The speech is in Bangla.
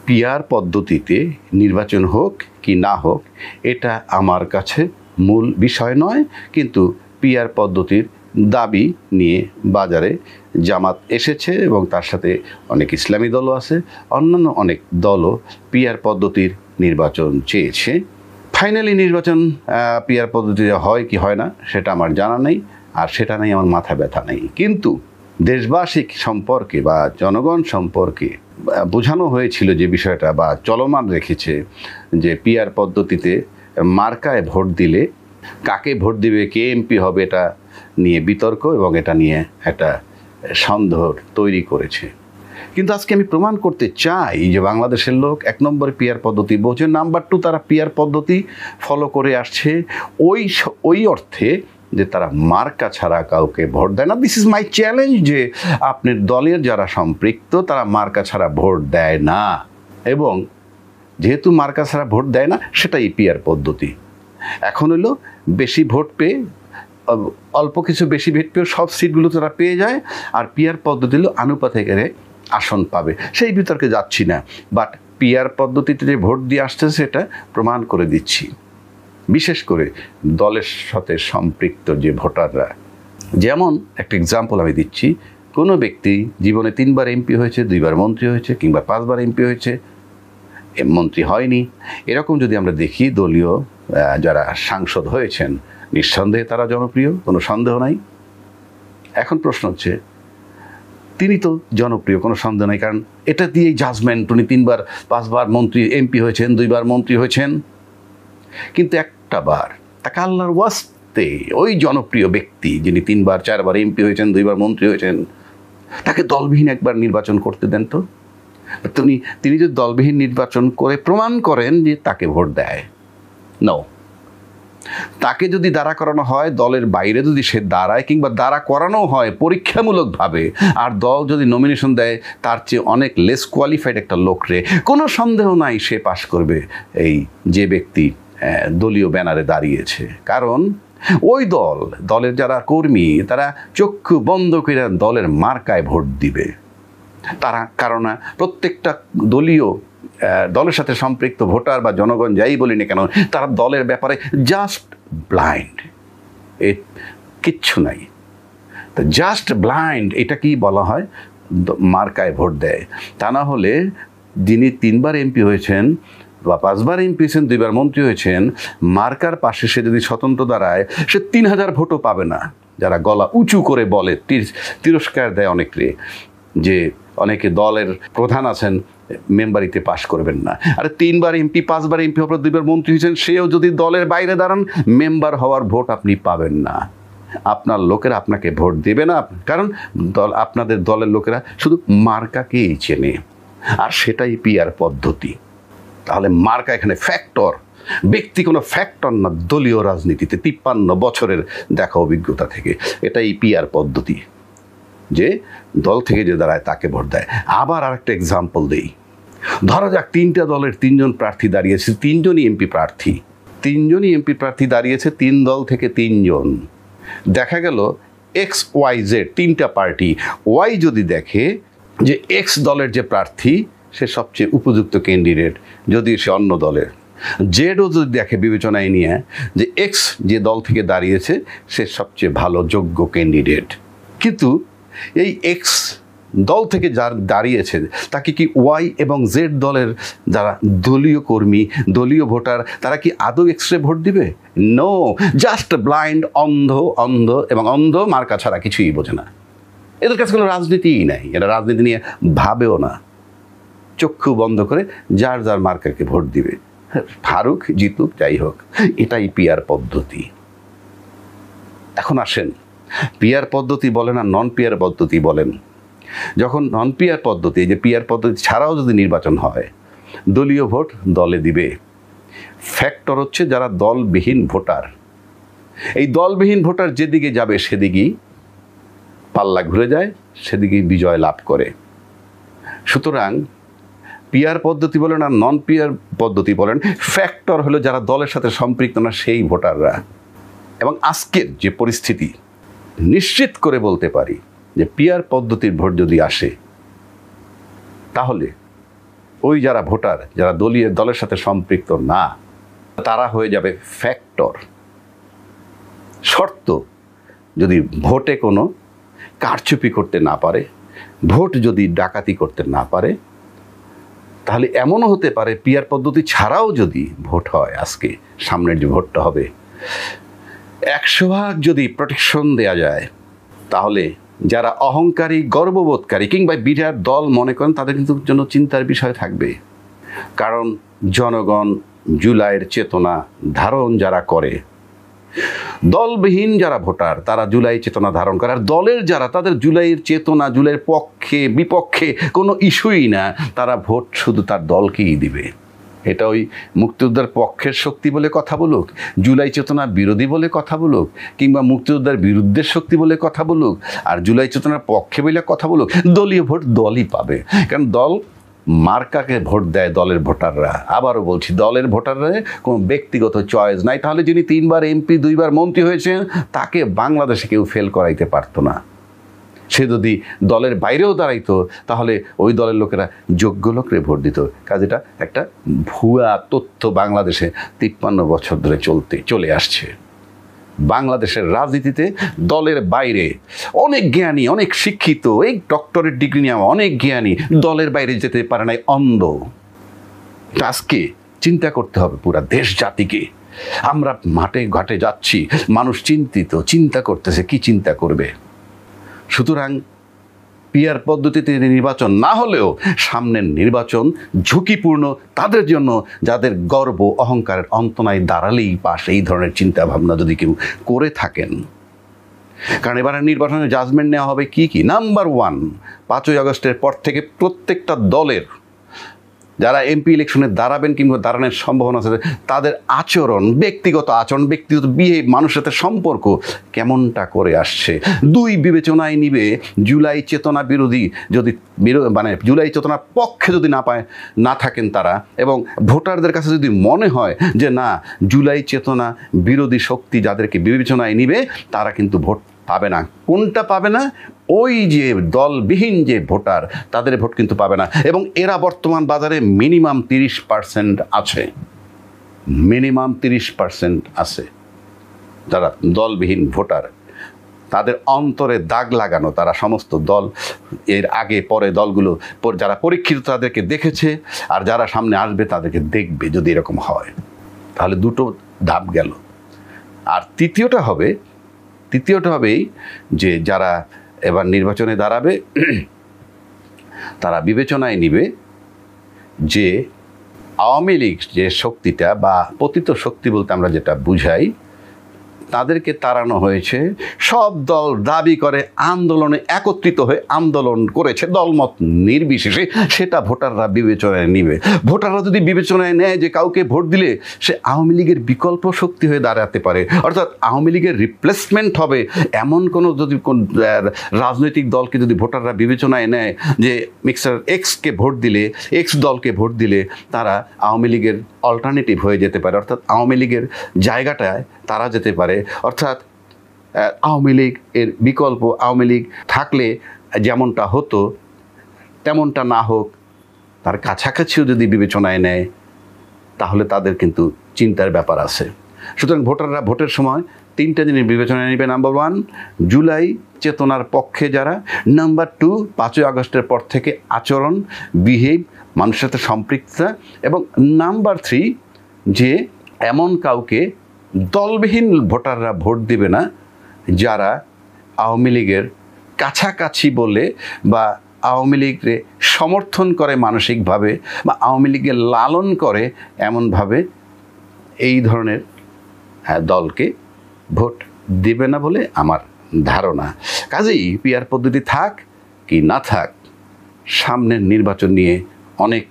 পিআর পদ্ধতিতে নির্বাচন হোক কি না হোক এটা আমার কাছে মূল বিষয় নয়, কিন্তু পিআর পদ্ধতির দাবি নিয়ে বাজারে জামাত এসেছে এবং তার সাথে অনেক ইসলামী দলও আছে, অন্যান্য অনেক দলও পিআর পদ্ধতির নির্বাচন চেয়েছে। ফাইনালি নির্বাচন পিআর পদ্ধতিতে হয় কি হয় না সেটা আমার জানা নেই, আর সেটা নেই আমার মাথা ব্যথা নেই। কিন্তু দেশবাসী সম্পর্কে বা জনগণ সম্পর্কে বোঝানো হয়েছিল যে বিষয়টা বা চলমান রেখেছে যে পিআর পদ্ধতিতে মার্কায় ভোট দিলে কাকে ভোট দিবে, কে এমপি হবে, এটা নিয়ে বিতর্ক এবং এটা নিয়ে একটা সন্দেহ তৈরি করেছে। কিন্তু আজকে আমি প্রমাণ করতে চাই যে বাংলাদেশের লোক 1 নম্বরে পিআর পদ্ধতি বোঝে, নাম্বার 2 তারা পিআর পদ্ধতি ফলো করে আসছে ওই অর্থে যে তারা মার্কা ছাড়া কাউকে ভোট দেয় না। দিস ইজ মাই চ্যালেঞ্জ যে আপনার দলের যারা সম্পৃক্ত তারা মার্কা ছাড়া ভোট দেয় না, এবং যেহেতু মার্কা ছাড়া ভোট দেয় না সেটাই পিআর পদ্ধতি। এখন হলো বেশি ভোট পেয়ে অল্প কিছু বেশি ভোট পেয়ে সব সিটগুলো তারা পেয়ে যায়, আর পিআর পদ্ধতি হলো আনুপাতিক আসন পাবে। সেই বিতর্কে যাচ্ছি না, বাট পিআর পদ্ধতিতে যে ভোট দিয়ে আসতেছে সেটা প্রমাণ করে দিচ্ছি। বিশেষ করে দলের সাথে সম্পৃক্ত যে ভোটাররা, যেমন একটা এক্সাম্পল আমি দিচ্ছি, কোনো ব্যক্তি জীবনে 3 বার এমপি হয়েছে, 2 বার মন্ত্রী হয়েছে, কিংবা 5 বার এমপি হয়েছে, মন্ত্রী হয়নি, এরকম যদি আমরা দেখি দলীয় যারা সাংসদ হয়েছেন নিঃসন্দেহে তারা জনপ্রিয়, কোনো সন্দেহ নাই। এখন প্রশ্ন হচ্ছে তিনি তো জনপ্রিয়, কোনো সন্দেহ নাই, কারণ এটা দিয়েই জাজমেন্ট উনি 3 বার 5 বার মন্ত্রী এমপি হয়েছেন, 2 বার মন্ত্রী হয়েছেন। কিন্তু একটা বার তাকে আল্লাহর ওয়াস্তে ওই জনপ্রিয় ব্যক্তি যিনি 3 বার 4 বার এমপি হয়েছেন, 2 বার মন্ত্রী হয়েছেন, তাকে দলবিহীন একবার নির্বাচন করতে দেন তো। তিনি যদি দলবিহীন নির্বাচন করে প্রমাণ করেন যে তাকে ভোট দেয়, নো, তাকে যদি দাঁড়া করানো হয় দলের বাইরে, যদি সে দাঁড়ায় কিংবা দাঁড়া করানো হয় পরীক্ষামূলকভাবে, আর দল যদি নমিনেশন দেয় তার চেয়ে অনেক লেস কোয়ালিফাইড একটা লোকরে, কোনো সন্দেহ নাই সে পাশ করবে এই যে ব্যক্তি দলীয় ব্যানারে দাঁড়িয়েছে। কারণ ওই দলের যারা কর্মী তারা চক্ষু বন্ধ করে দলের মার্কায় ভোট দিবে। তারা কারণ প্রত্যেকটা দলের সাথে সম্পৃক্ত ভোটার বা জনগণ যাই বলি না কেন, তারা দলের ব্যাপারে জাস্ট ব্লাইন্ড, কিচ্ছু নাই। তো জাস্ট ব্লাইন্ড এটা কি বলা হয়, মার্কায় ভোট দেয়। তা না হলে যিনি 3 বার এমপি হয়েছেন বা 5 বার এমপি হয়েছেন, 2 বার মন্ত্রী হয়েছেন, মার্কার পাশে সে যদি স্বতন্ত্র দাঁড়ায় সে 3000 ভোটও পাবে না। যারা গলা উঁচু করে বলে, তিরস্কার দেয় অনেকে, যে অনেকে দলের প্রধান আছেন মেম্বারিতে পাশ করবেন না। আরে 3 বার এমপি, 5 বার এমপি হওয়ার 2 বার মন্ত্রী হয়েছেন, সেও যদি দলের বাইরে দাঁড়ান মেম্বার হওয়ার ভোট আপনি পাবেন না। আপনার লোকেরা আপনাকে ভোট দেবে না, কারণ আপনাদের দলের লোকেরা শুধু মার্কাকেই চেনে, আর সেটাই পিআর পদ্ধতি। তাহলে মার্কা এখানে ফ্যাক্টর, ব্যক্তি কোনো ফ্যাক্টর না দলীয় রাজনীতিতে 53 বছরের দেখা অভিজ্ঞতা থেকে। এটাই পিআর পদ্ধতি, যে দল থেকে যে দাঁড়ায় তাকে ভোট দেয়। আবার আরেকটা এক্সাম্পল দেই, ধরা যাক 3টা দলের 3 জন প্রার্থী দাঁড়িয়েছে, 3 জনই এমপি প্রার্থী, 3 জনই এমপি প্রার্থী দাঁড়িয়েছে, 3 দল থেকে 3 জন। দেখা গেল XYZ 3টা পার্টি, ওয়াই যদি দেখে যে এক্স দলের যে প্রার্থী সে সবচেয়ে উপযুক্ত ক্যান্ডিডেট যদি সে অন্য দলের, জেডও যদি দেখে বিবেচনায় নিয়ে যে এক্স যে দল থেকে দাঁড়িয়েছে সে সবচেয়ে ভালো যোগ্য ক্যান্ডিডেট, কিন্তু এই এক্স দল থেকে যার দাঁড়িয়েছে তাকে কি ওয়াই এবং জেড দলের যারা দলীয় কর্মী, দলীয় ভোটার, তারা কি আদৌ এক্সরে ভোট দিবে? নো, জাস্ট ব্লাইন্ড, অন্ধ এবং অন্ধ মার্কা ছাড়া কিছুই বোঝে না। এদের কাছে কোনো রাজনীতিই নাই, এরা রাজনীতি নিয়ে ভাবেও না, চক্ষু বন্ধ করে যার যার মার্কাকে ভোট দিবে, ফারুক জিতুক যাই হোক। এটাই পিআর পদ্ধতি। এখন আসেন, পিআর পদ্ধতি বলেন আর নন পিআর পদ্ধতি বলেন। যখন নন পিআর পদ্ধতি, যে পিআর পদ্ধতি ছাড়াও যদি নির্বাচন হয়, দলীয় ভোট দলে দিবে। ফ্যাক্টর হচ্ছে যারা দলবিহীন ভোটার, এই দলবিহীন ভোটার যেদিকে যাবে সেদিকেই পাল্লা ঘুরে যায়, সেদিকেই বিজয় লাভ করে। সুতরাং পিআর পদ্ধতি বলেন আর নন পিআর পদ্ধতি বলেন, ফ্যাক্টর হলো যারা দলের সাথে সম্পৃক্ত না সেই ভোটাররা। এবং আজকের যে পরিস্থিতি, নিশ্চিত করে বলতে পারি যে পিআর পদ্ধতির ভোট যদি আসে তাহলে ওই যারা ভোটার, যারা দলের সাথে সম্পৃক্ত না, তারা হয়ে যাবে ফ্যাক্টর। শর্ত, যদি ভোটে কোনো কারচুপি করতে না পারে, ভোট যদি ডাকাতি করতে না পারে, তাহলে এমনও হতে পারে পিআর পদ্ধতি ছাড়াও যদি ভোট হয়, আজকে সামনের যে ভোটটা হবে, 100% যদি প্রোটেকশন দেয়া যায়, তাহলে যারা অহংকারী, গর্ববোধকারী কিংবা বিরাট দল মনে করেন, তাদের কিন্তু জন্য চিন্তার বিষয় থাকবে। কারণ জনগণ জুলাইয়ের চেতনা ধারণ যারা করে, দলবিহীন যারা ভোটার, তারা জুলাই চেতনা ধারণ করে। আর দলের যারা, তাদের জুলাইয়ের চেতনা, জুলাইয়ের পক্ষে বিপক্ষে কোনো ইস্যুই না, তারা ভোট শুধু তার দলকেই দিবে। এটা ওই মুক্তিযোদ্ধার পক্ষের শক্তি বলে কথা বলুক, জুলাই চেতনা বিরোধী বলে কথা বলুক, কিংবা মুক্তিযোদ্ধার বিরুদ্ধের শক্তি বলে কথা বলুক, আর জুলাই চেতনার পক্ষে বলে কথা বলুক, দলীয় ভোট দলই পাবে। কারণ দল মার্কাকে ভোট দেয় দলের ভোটাররা। আবারও বলছি, দলের ভোটাররা কোনো ব্যক্তিগত চয়েস নাই। তাহলে যিনি 3 বার এমপি 2 বার মন্ত্রী হয়েছেন, তাকে বাংলাদেশে কেউ ফেল করাইতে পারতো না। সে যদি দলের বাইরেও দাঁড়াইতো, তাহলে ওই দলের লোকেরা যোগ্য লোকরে ভোট দিত। কাজেটা একটা ভুয়া তথ্য বাংলাদেশে 53 বছর ধরে চলে আসছে। বাংলাদেশের রাজনীতিতে দলের বাইরে অনেক জ্ঞানী, অনেক শিক্ষিত, এই ডক্টরেট ডিগ্রি নিয়ে অনেক জ্ঞানী দলের বাইরে যেতে পারে নাই, অন্ধ। আজকে চিন্তা করতে হবে পুরা দেশ জাতিকে। আমরা মাঠে ঘাটে যাচ্ছি, মানুষ চিন্তিত, চিন্তা করতেছে কি চিন্তা করবে। সুতরাং পিআর পদ্ধতিতে নির্বাচন না হলেও সামনের নির্বাচন ঝুঁকিপূর্ণ তাদের জন্য যাদের গর্ব অহংকারের অন্ত নাই, দাঁড়ালেই পাশ, এই ধরনের চিন্তা ভাবনা যদি কেউ করে থাকেন। কারণ এবারে নির্বাচনে জাজমেন্ট নেওয়া হবে কি কি। নাম্বার 1, 5ই আগস্টের পর থেকে প্রত্যেকটা দলের যারা এমপি ইলেকশনে দাঁড়াবেন কিংবা দাঁড়ানোর সম্ভাবনা আছে, তাদের আচরণ, ব্যক্তিগত আচরণ, ব্যক্তিগত বিহেভ, মানুষের সাথে সম্পর্ক কেমনটা করে আসছে। 2, বিবেচনায় নিবে জুলাই চেতনা বিরোধী, যদি মানে জুলাই চেতনার পক্ষে যদি না থাকেন তারা, এবং ভোটারদের কাছে যদি মনে হয় যে না, জুলাই চেতনা বিরোধী শক্তি যাদেরকে বিবেচনায় নিবে, তারা কিন্তু ভোট পাবে না। কোনটা পাবে না? ওই যে দলবিহীন যে ভোটার, তাদের ভোট কিন্তু পাবে না। এবং এরা বর্তমান বাজারে মিনিমাম 30% আছে, মিনিমাম 30% আছে যারা দলবিহীন ভোটার। তাদের অন্তরে দাগ লাগানো, তারা সমস্ত দল, এর আগে পরে দলগুলো যারা পরীক্ষিত তাদেরকে দেখেছে, আর যারা সামনে আসবে তাদেরকে দেখবে। যদি এরকম হয়, তাহলে 2টো ধাপ গেল। আর তৃতীয়টা হবে এই যে যারা এবার নির্বাচনে দাঁড়াবে, তারা বিবেচনায় নিবে যে আওয়ামী লীগ যে শক্তিটা, বা পতিত শক্তি বলতে আমরা যেটা বুঝাই, তাদেরকে তাড়ানো হয়েছে। সব দল দাবি করে আন্দোলনে একত্রিত হয়ে আন্দোলন করেছে, দলমত নির্বিশেষে। সেটা ভোটাররা বিবেচনায় নিবে। ভোটাররা যদি বিবেচনায় নেয় যে কাউকে ভোট দিলে সে আওয়ামী লীগের বিকল্প শক্তি হয়ে দাঁড়াতে পারে, অর্থাৎ আওয়ামী লীগের রিপ্লেসমেন্ট হবে, এমন কোনো যদি কোন রাজনৈতিক দলকে যদি ভোটাররা বিবেচনায় নেয় যে মিস্টার এক্সকে ভোট দিলে, এক্স দলকে ভোট দিলে তারা আওয়ামী লীগের অল্টারনেটিভ হয়ে যেতে পারে, অর্থাৎ আওয়ামী লীগের জায়গাটায় তারা যেতে পারে, অর্থাৎ আওয়ামী লীগ এর বিকল্প, আওয়ামী লীগ থাকলে যেমনটা হতো তেমনটা না হোক, তার কাছাকাছিও যদি বিবেচনায় নেয়, তাহলে তাদের কিন্তু চিন্তার ব্যাপার আছে। সুতরাং ভোটাররা ভোটের সময় 3টে জিনিস বিবেচনায় নেবে। নাম্বার 1, জুলাই চেতনার পক্ষে যারা। নাম্বার 2, 5ই আগস্টের পর থেকে আচরণ, বিহেভ, মানুষের সাথে সম্পৃক্ততা। এবং নাম্বার 3, যে এমন কাউকে দলবিহীন ভোটাররা ভোট দিবে না যারা আওয়ামী লীগের কাছাকাছি বলে, বা আওয়ামী লীগকে সমর্থন করে মানসিকভাবে, বা আওয়ামী লীগকে লালন করে এমনভাবে, এই ধরনের দলকে ভোট দিবে না বলে আমার ধারণা। কাজেই পিআর পদ্ধতি থাক কি না থাক, সামনের নির্বাচন নিয়ে অনেক